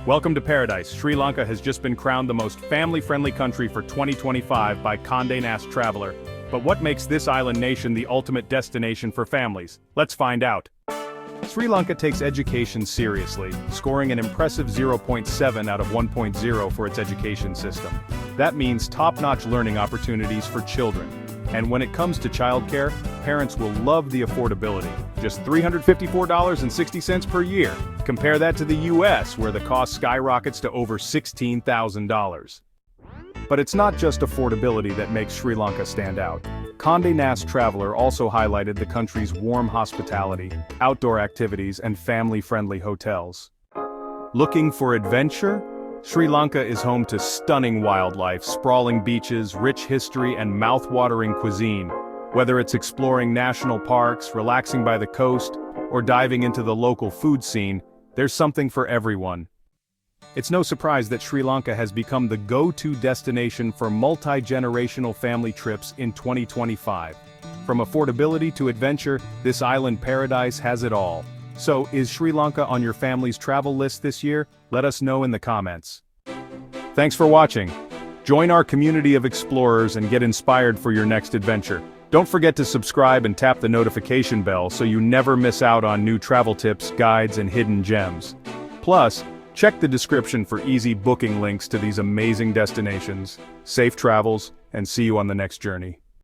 Welcome to paradise. Sri Lanka has just been crowned the most family-friendly country for 2025 by Condé Nast Traveler. But what makes this island nation the ultimate destination for families? Let's find out. Sri Lanka takes education seriously, scoring an impressive 0.7 out of 1.0 for its education system. That means top-notch learning opportunities for children. And when it comes to childcare, parents will love the affordability. Just $354.60 per year. Compare that to the US, where the cost skyrockets to over $16,000. But it's not just affordability that makes Sri Lanka stand out. Condé Nast Traveler also highlighted the country's warm hospitality, outdoor activities, and family-friendly hotels. Looking for adventure? Sri Lanka is home to stunning wildlife, sprawling beaches, rich history, and mouth-watering cuisine. Whether it's exploring national parks, relaxing by the coast, or diving into the local food scene, there's something for everyone. It's no surprise that Sri Lanka has become the go-to destination for multi-generational family trips in 2025. From affordability to adventure, this island paradise has it all. So, is Sri Lanka on your family's travel list this year? Let us know in the comments. Thanks for watching. Join our community of explorers and get inspired for your next adventure. Don't forget to subscribe and tap the notification bell so you never miss out on new travel tips, guides, and hidden gems. Plus, check the description for easy booking links to these amazing destinations. Safe travels, and see you on the next journey.